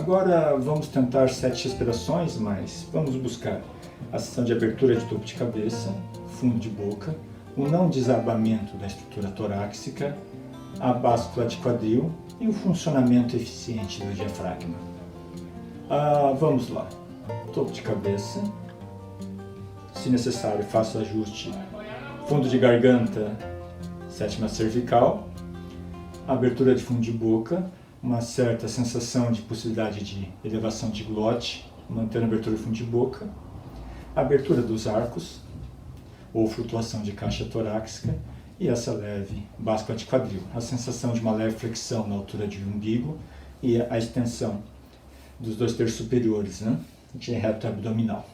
Agora vamos tentar 7 respirações, mas vamos buscar a sensação de abertura de topo de cabeça, fundo de boca, o não desabamento da estrutura torácica, a báscula de quadril e o funcionamento eficiente do diafragma. Vamos lá. Topo de cabeça. Se necessário, faça o ajuste. Fundo de garganta, sétima cervical. Abertura de fundo de boca, uma certa sensação de possibilidade de elevação de glote, mantendo a abertura do fundo de boca. Abertura dos arcos, ou flutuação de caixa torácica, e essa leve báscula de quadril. A sensação de uma leve flexão na altura do umbigo e a extensão dos 2/3 superiores, né, de reto abdominal.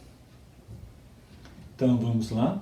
Então vamos lá.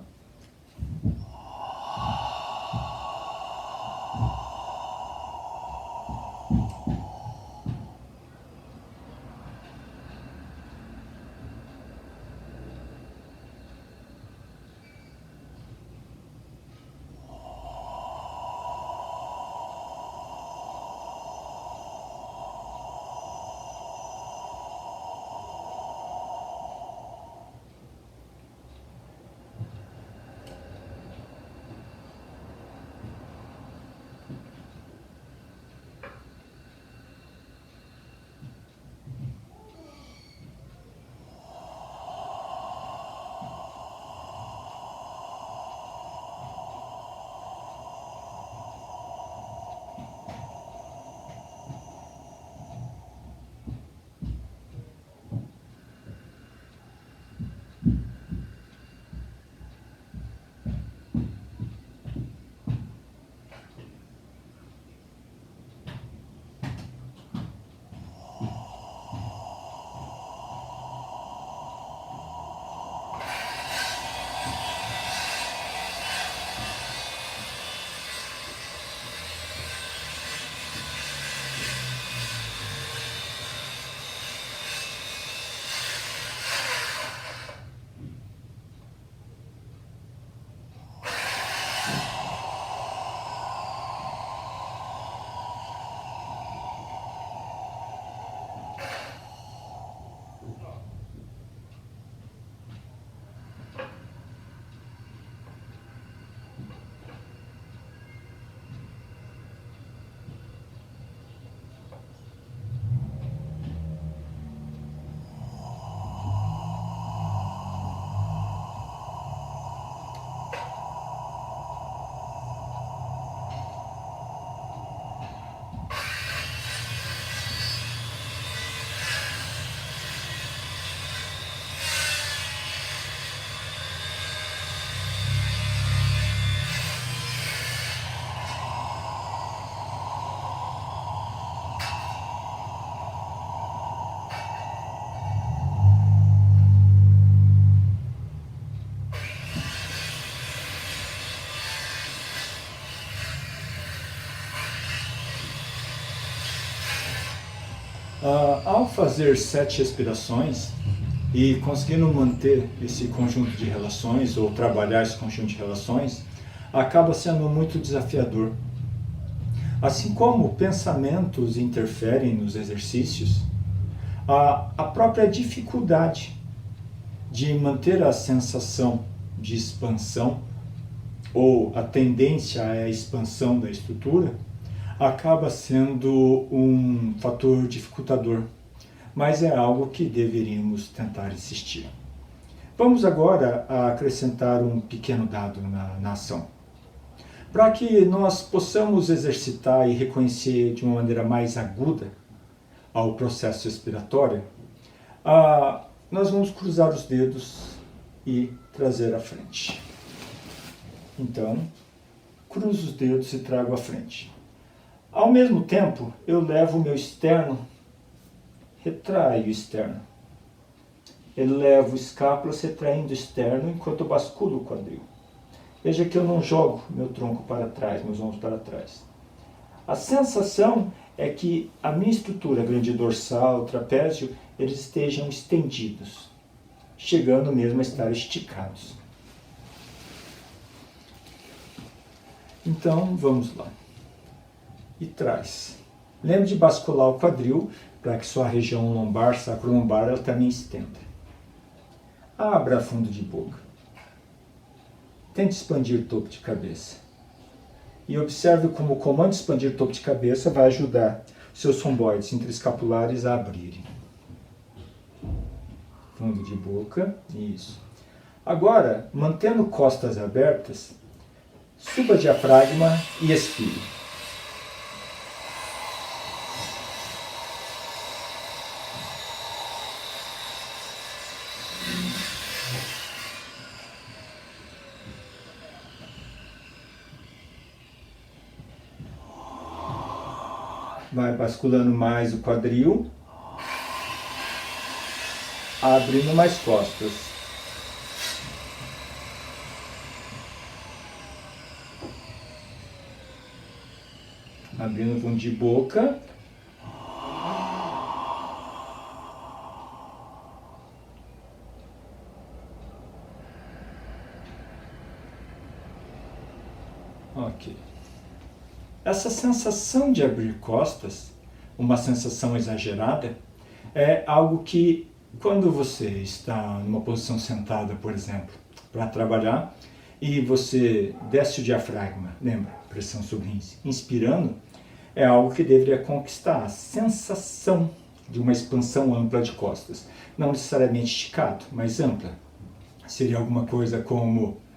Ao fazer 7 respirações e conseguindo manter esse conjunto de relações ou trabalhar esse conjunto de relações, acaba sendo muito desafiador. Assim como pensamentos interferem nos exercícios, a própria dificuldade de manter a sensação de expansão ou a tendência à expansão da estrutura acaba sendo um fator dificultador, mas é algo que deveríamos tentar insistir. Vamos agora acrescentar um pequeno dado na ação. Para que nós possamos exercitar e reconhecer de uma maneira mais aguda ao processo respiratório, nós vamos cruzar os dedos e trazer à frente. Então, cruzo os dedos e trago à frente. Ao mesmo tempo, eu levo o meu externo, retraio o externo. Elevo o escápula, retraindo o externo, enquanto eu basculo o quadril. Veja que eu não jogo meu tronco para trás, meus ombros para trás. A sensação é que a minha estrutura, grande dorsal, trapézio, eles estejam estendidos, chegando mesmo a estar esticados. Então, vamos lá. E traz. Lembre de bascular o quadril para que sua região lombar, sacrolombar, ela também estenda. Abra fundo de boca. Tente expandir o topo de cabeça. E observe como o comando de expandir o topo de cabeça vai ajudar seus romboides interescapulares a abrirem. Fundo de boca, isso. Agora, mantendo costas abertas, suba o diafragma e expire. Vai basculando mais o quadril, abrindo mais costas. Abrindo o fundo de boca. Ok. Essa sensação de abrir costas, uma sensação exagerada, é algo que, quando você está numa posição sentada, por exemplo, para trabalhar, e você desce o diafragma, lembra? Pressão sobre rins, inspirando, é algo que deveria conquistar a sensação de uma expansão ampla de costas. Não necessariamente esticado, mas ampla. Seria alguma coisa como...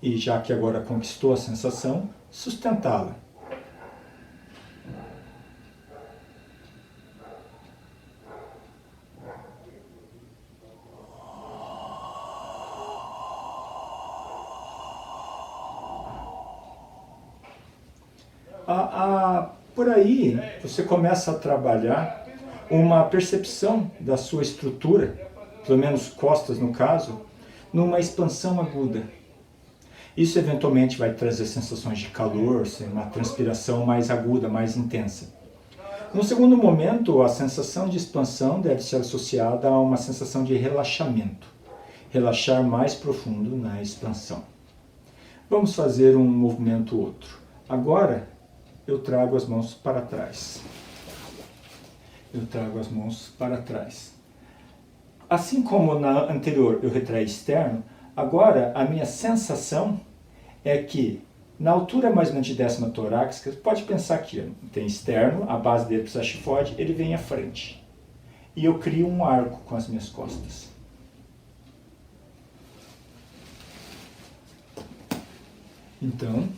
E já que agora conquistou a sensação, sustentá-la. Por aí, você começa a trabalhar uma percepção da sua estrutura, pelo menos costas no caso, numa expansão aguda. Isso eventualmente vai trazer sensações de calor, uma transpiração mais aguda, mais intensa. No segundo momento, a sensação de expansão deve ser associada a uma sensação de relaxamento. Relaxar mais profundo na expansão. Vamos fazer um movimento outro. Agora, eu trago as mãos para trás. Eu trago as mãos para trás. Assim como na anterior eu retraí externo, agora a minha sensação é que na altura mais ou menos de décima torácica, pode pensar aqui, tem externo, a base dele precisa chifode, ele vem à frente. E eu crio um arco com as minhas costas. Então,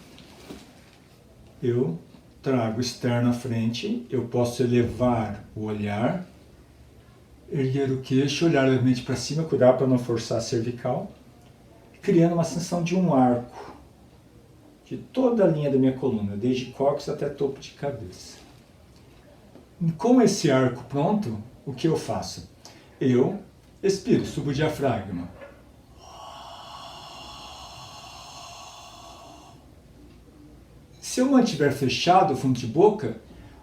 eu trago externo à frente, eu posso elevar o olhar, erguer o queixo, olhar levemente para cima, cuidar para não forçar a cervical, criando uma sensação de um arco de toda a linha da minha coluna, desde cóccix até topo de cabeça. E com esse arco pronto, o que eu faço? Eu expiro, subo o diafragma. Se eu mantiver fechado o fundo de boca,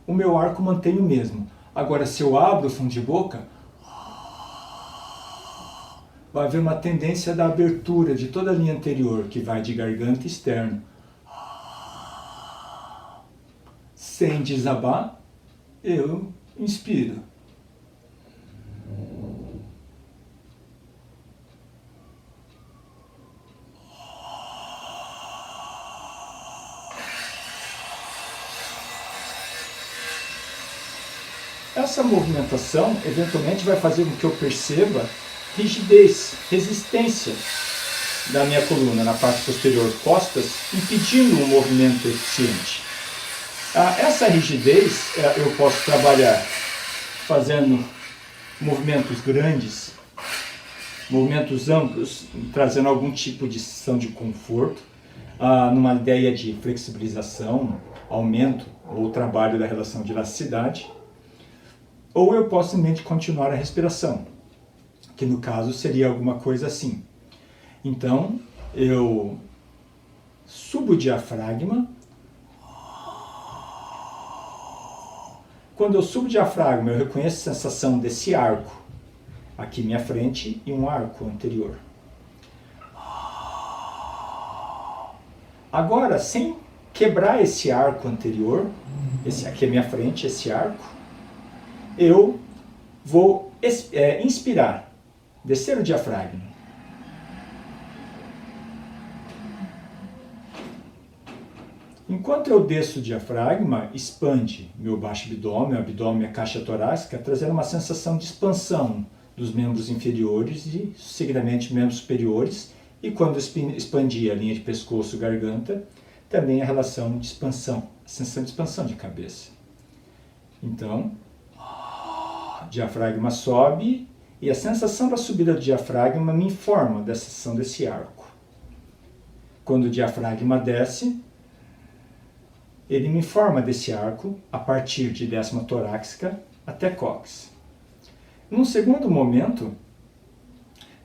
o meu arco mantém o mesmo. Agora, se eu abro o fundo de boca, vai haver uma tendência da abertura de toda a linha anterior, que vai de garganta externo. Sem desabar, eu inspiro. Essa movimentação, eventualmente, vai fazer com que eu perceba rigidez, resistência da minha coluna na parte posterior, costas, impedindo um movimento eficiente. Essa rigidez eu posso trabalhar fazendo movimentos grandes, movimentos amplos, trazendo algum tipo de sensação de conforto, numa ideia de flexibilização, aumento ou trabalho da relação de elasticidade. Ou eu posso simplesmente continuar a respiração, que no caso seria alguma coisa assim. Então, eu subo o diafragma. Quando eu subo o diafragma, eu reconheço a sensação desse arco aqui minha frente e um arco anterior. Agora, sem quebrar esse arco anterior, esse aqui é minha frente, esse arco, eu vou inspirar, descer o diafragma. Enquanto eu desço o diafragma, expande meu baixo abdômen, o abdômen e a caixa torácica, trazendo uma sensação de expansão dos membros inferiores e, seguidamente, membros superiores. E quando expandir a linha de pescoço e garganta, também a relação de expansão, a sensação de expansão de cabeça. Então, o diafragma sobe e a sensação da subida do diafragma me informa da sensação desse arco. Quando o diafragma desce, ele me informa desse arco a partir de décima torácica até cóccix. Num segundo momento,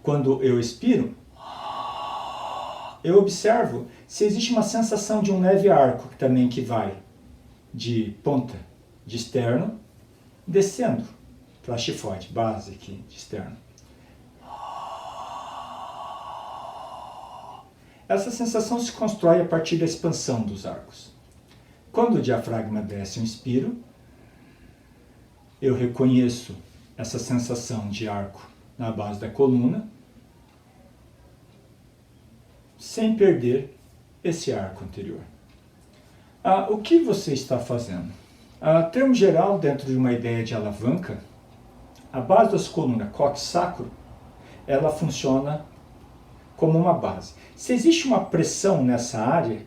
quando eu expiro, eu observo se existe uma sensação de um leve arco também que vai de ponta de externo, descendo para a chifoide, base aqui de externo. Essa sensação se constrói a partir da expansão dos arcos. Quando o diafragma desce, eu inspiro, eu reconheço essa sensação de arco na base da coluna, sem perder esse arco anterior. O que você está fazendo? Termo geral, dentro de uma ideia de alavanca, a base das colunas cóccix sacro, ela funciona como uma base. Se existe uma pressão nessa área,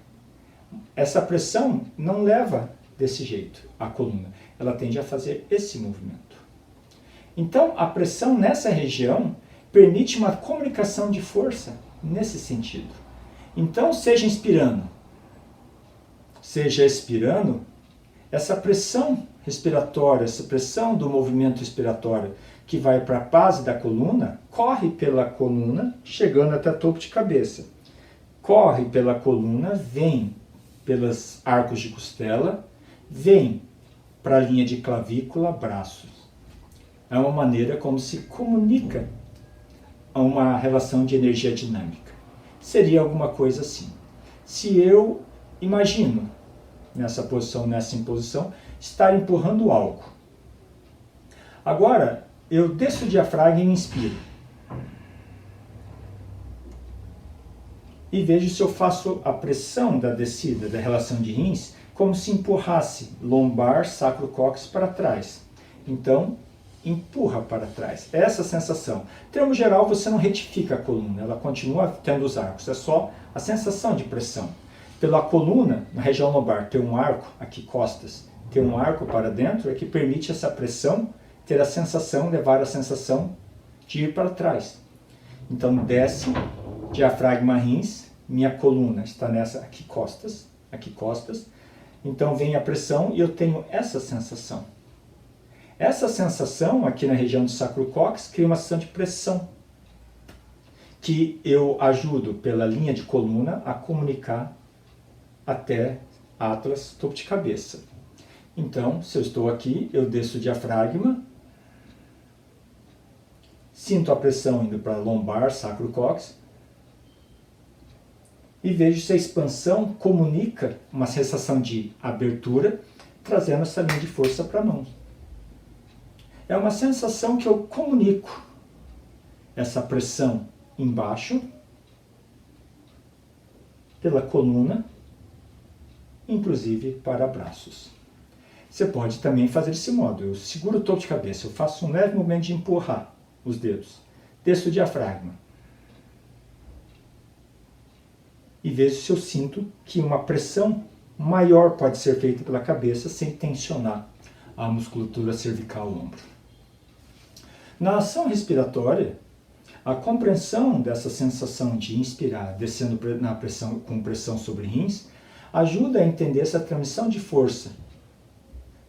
essa pressão não leva desse jeito a coluna, ela tende a fazer esse movimento. Então, a pressão nessa região permite uma comunicação de força nesse sentido. Então, seja inspirando, seja expirando, essa pressão respiratória, essa pressão do movimento respiratório que vai para a base da coluna, corre pela coluna, chegando até o topo de cabeça. Corre pela coluna, vem pelos arcos de costela, vem para a linha de clavícula, braços. É uma maneira como se comunica a uma relação de energia dinâmica. Seria alguma coisa assim. Se eu imagino, nessa posição, nessa imposição, estar empurrando algo. Agora, eu desço o diafragma e inspiro. E vejo se eu faço a pressão da descida da relação de rins como se empurrasse lombar, sacro-cóccix para trás. Então, empurra para trás. Essa sensação. Em termo geral, você não retifica a coluna, ela continua tendo os arcos. É só a sensação de pressão. Pela coluna, na região lombar, ter um arco, aqui costas, ter um arco para dentro, é que permite essa pressão ter a sensação, levar a sensação de ir para trás. Então, desce, diafragma rins, minha coluna está nessa, aqui costas. Então, vem a pressão e eu tenho essa sensação. Essa sensação aqui na região do sacro-cóccix cria uma sensação de pressão que eu ajudo pela linha de coluna a comunicar até Atlas, topo de cabeça. Então, se eu estou aqui, eu desço o diafragma, sinto a pressão indo para lombar, sacro-cóccix e vejo se a expansão comunica uma sensação de abertura, trazendo essa linha de força para a mão. É uma sensação que eu comunico essa pressão embaixo, pela coluna, inclusive para braços. Você pode também fazer desse modo. Eu seguro o topo de cabeça, eu faço um leve movimento de empurrar os dedos. Desço o diafragma. E vejo se eu sinto que uma pressão maior pode ser feita pela cabeça sem tensionar a musculatura cervical ao ombro. Na ação respiratória, a compreensão dessa sensação de inspirar, descendo na pressão, com pressão sobre rins, ajuda a entender essa transmissão de força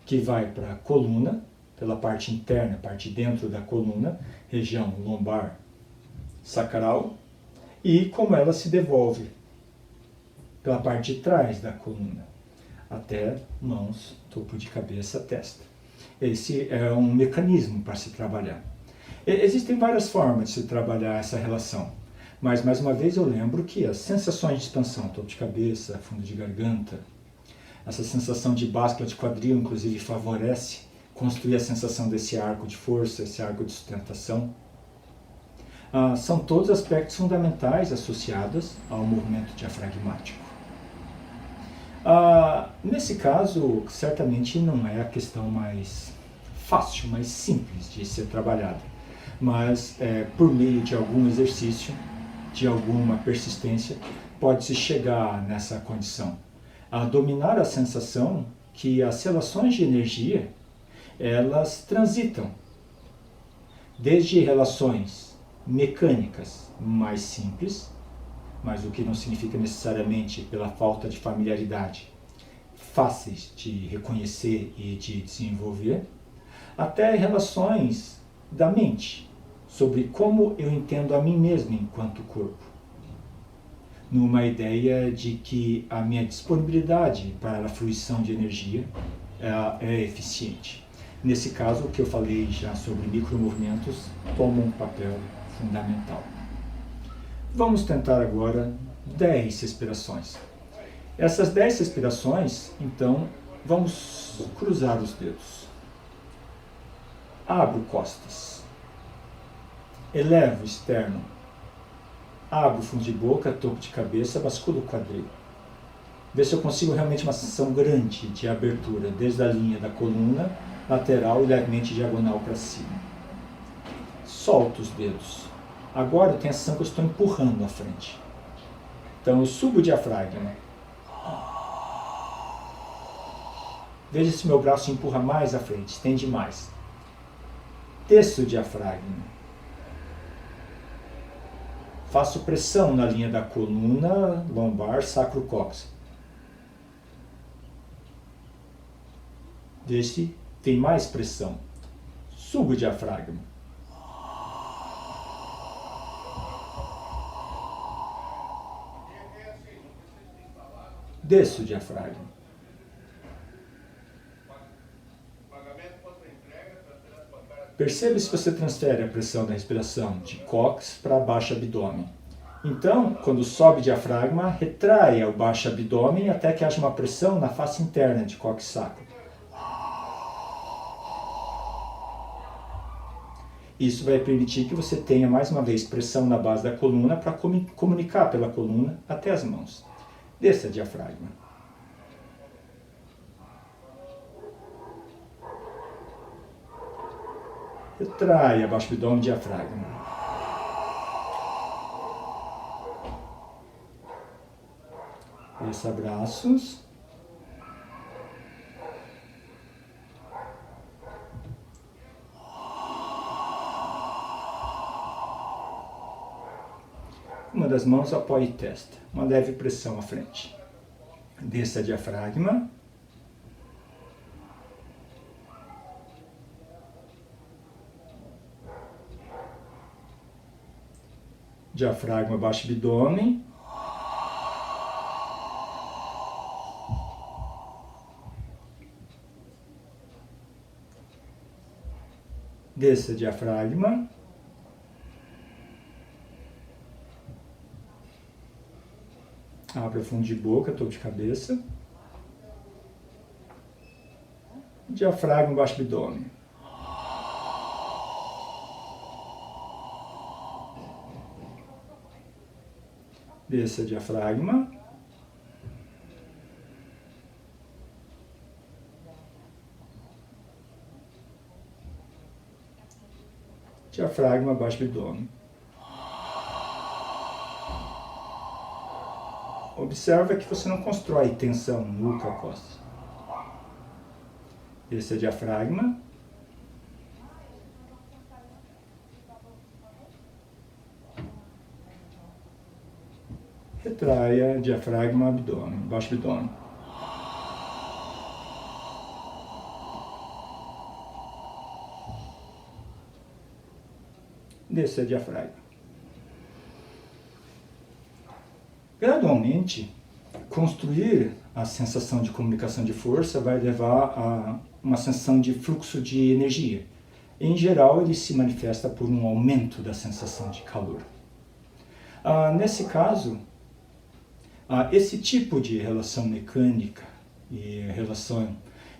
que vai para a coluna, pela parte interna, parte dentro da coluna, região lombar, sacral, e como ela se devolve pela parte de trás da coluna, até mãos, topo de cabeça, testa. Esse é um mecanismo para se trabalhar. Existem várias formas de se trabalhar essa relação, mas mais uma vez eu lembro que as sensações de expansão, topo de cabeça, fundo de garganta, essa sensação de báscula de quadril, inclusive, favorece construir a sensação desse arco de força, esse arco de sustentação. São todos aspectos fundamentais associados ao movimento diafragmático. Nesse caso, certamente não é a questão mais fácil, mais simples de ser trabalhada, mas por meio de algum exercício, de alguma persistência, pode-se chegar nessa condição. A dominar a sensação que as relações de energia, elas transitam desde relações mecânicas mais simples, mas o que não significa necessariamente pela falta de familiaridade, fáceis de reconhecer e de desenvolver, até relações da mente, sobre como eu entendo a mim mesmo enquanto corpo, numa ideia de que a minha disponibilidade para a fruição de energia é eficiente. Nesse caso, o que eu falei já sobre micromovimentos toma um papel fundamental. Vamos tentar agora 10 respirações. Essas 10 respirações, então, vamos cruzar os dedos. Abro costas. Elevo o externo. Abro o fundo de boca, topo de cabeça, basculo o quadril. Vê se eu consigo realmente uma sensação grande de abertura, desde a linha da coluna, lateral e levemente diagonal para cima. Solto os dedos. Agora eu tenho a sensação que eu estou empurrando à frente. Então eu subo o diafragma. Veja se meu braço empurra mais à frente, estende mais. Desço o diafragma. Faço pressão na linha da coluna, lombar, sacro-cóccix. Veja se tem mais pressão. Subo o diafragma. Desço o diafragma. Perceba se você transfere a pressão da respiração de cóccix para baixo abdômen. Então, quando sobe o diafragma, retraia o baixo abdômen até que haja uma pressão na face interna de cóccix sacro. Isso vai permitir que você tenha mais uma vez pressão na base da coluna para comunicar pela coluna até as mãos. Desça o diafragma. Retrai abaixo do abdômen, diafragma. Desça braços. Uma das mãos apoie testa, uma leve pressão à frente. Desça diafragma. Diafragma abaixo do abdômen. Desça diafragma. Abra o fundo de boca, topo de cabeça. Diafragma abaixo do abdômen. Desça diafragma. Diafragma abaixo do abdômen. Observa que você não constrói tensão nuca, costas. Desça diafragma. Retraia diafragma, abdômen, baixo abdômen. Desça diafragma. Gradualmente, construir a sensação de comunicação de força vai levar a uma sensação de fluxo de energia, Em geral, ele se manifesta por um aumento da sensação de calor. Nesse caso, esse tipo de relação mecânica e relação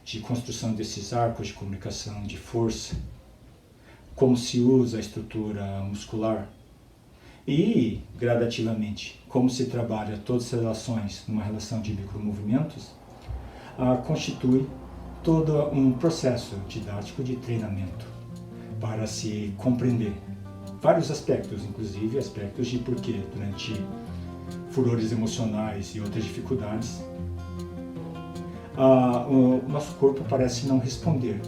de construção desses arcos de comunicação de força, como se usa a estrutura muscular e, gradativamente, como se trabalha todas as relações numa relação de micromovimentos, constitui todo um processo didático de treinamento para se compreender vários aspectos, inclusive aspectos de porquê durante furores emocionais e outras dificuldades o nosso corpo parece não responder,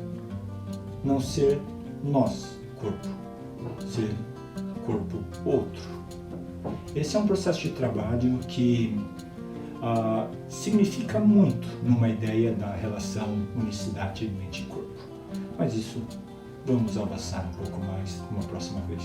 não ser nós, corpo, ser corpo outro. Esse é um processo de trabalho que significa muito numa ideia da relação unicidade mente-corpo. Mas isso vamos avançar um pouco mais uma próxima vez.